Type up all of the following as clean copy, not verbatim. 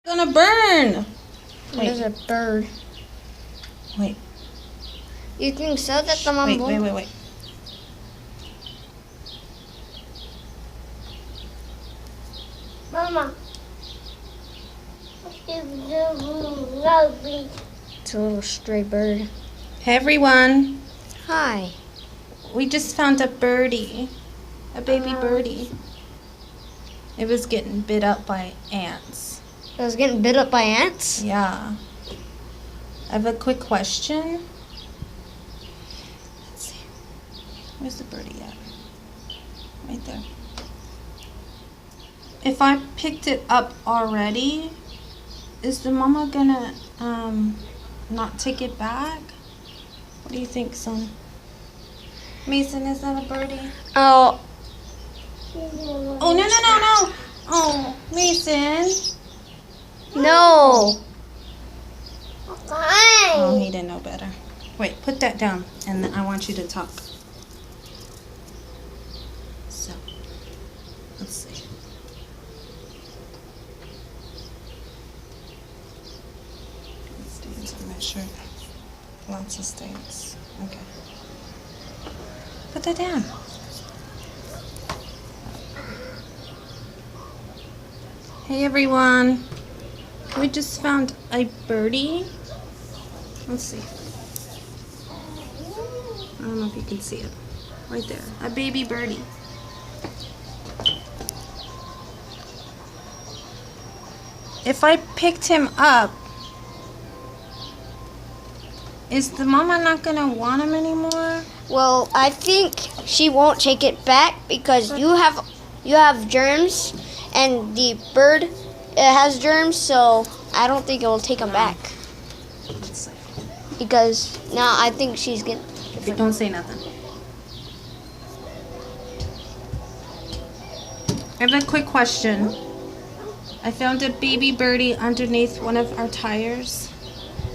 Gonna burn. There's a bird. Wait. You think so that the mom won't? Wait. Mama. It's a little stray bird. Hey everyone. Hi. We just found a birdie. A baby birdie. It was getting bit up by ants. It was getting bit up by ants? Yeah. I have a quick question. Let's see. Where's the birdie at? Right there. If I picked it up already, is the mama gonna not take it back? What do you think, son? Mason, is that a birdie? Oh. Oh, no. Oh, Mason. No. Oh, he didn't know better. Wait, put that down, and then I want you to talk. So, let's see. Stains on my shirt. Lots of stains. Okay. Put that down. Hey everyone. We just found a birdie. Let's see. I don't know if you can see it. Right there. A baby birdie. If I picked him up, is the mama not gonna want him anymore? Well, I think she won't take it back because you have germs, and the bird has germs, so I don't think it will take them back. Let's see. Because now I think she's getting. Don't say nothing. I have a quick question. I found a baby birdie underneath one of our tires,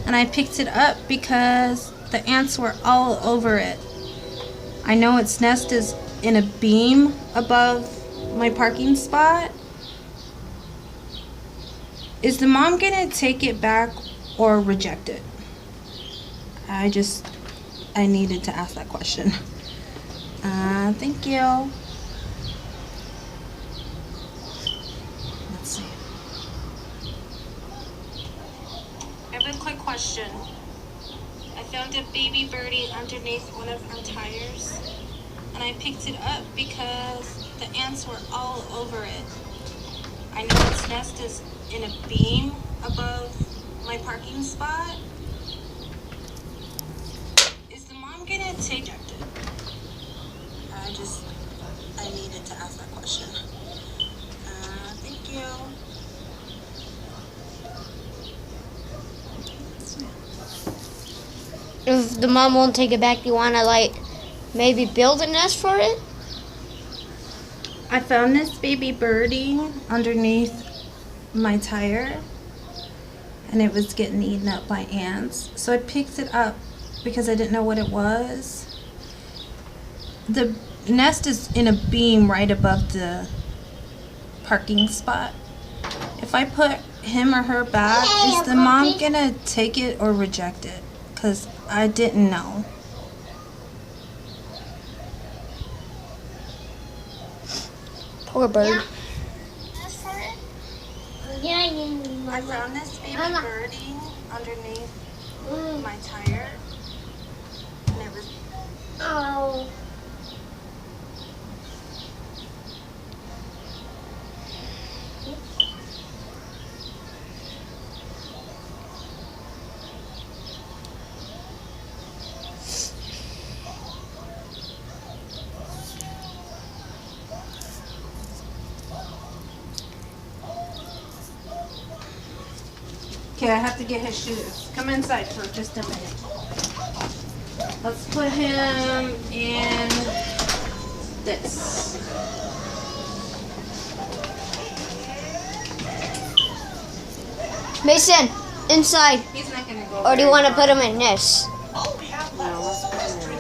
and I picked it up because the ants were all over it. I know its nest is in a beam above my parking spot. Is the mom gonna take it back or reject it? I needed to ask that question. Thank you. Let's see. I have a quick question. I found a baby birdie underneath one of our tires, and I picked it up because the ants were all over it. I know its nest is in a beam above my parking spot. Is the mom gonna take it? I needed to ask that question. Thank you. If the mom won't take it back, you want to maybe build a nest for it? I found this baby birdie underneath my tire, and it was getting eaten up by ants. So I picked it up because I didn't know what it was. The nest is in a beam right above the parking spot. If I put him or her back, is the mom gonna take it or reject it? Because I didn't know. Poor bird. I found this baby birdie underneath my tire, and it was. Oh. Okay, I have to get his shoes. Come inside for just a minute. Let's put him in this. Mason, inside. He's not gonna go. Or do you want to put him in this? No, let's put him in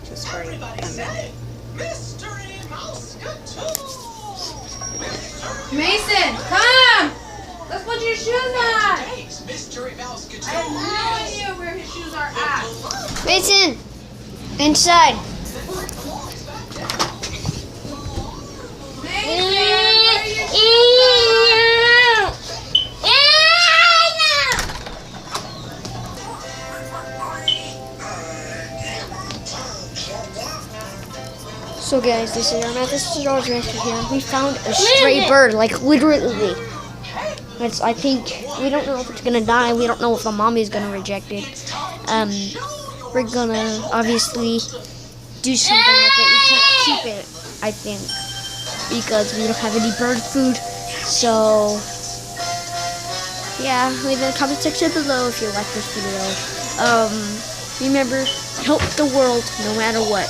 just for a minute. Mason, come! Let's put your his shoes at? I have no idea where his shoes are at. Mason, inside. Mason, where are your shoes at? So guys, this is our map. This is George Master here. We found a stray bird, like literally. I think we don't know if it's gonna die. We don't know if the mommy is gonna reject it. We're gonna obviously do something with it. We can't keep it, I think, because we don't have any bird food. So yeah, leave in the comment section below if you like this video. Remember, help the world no matter what.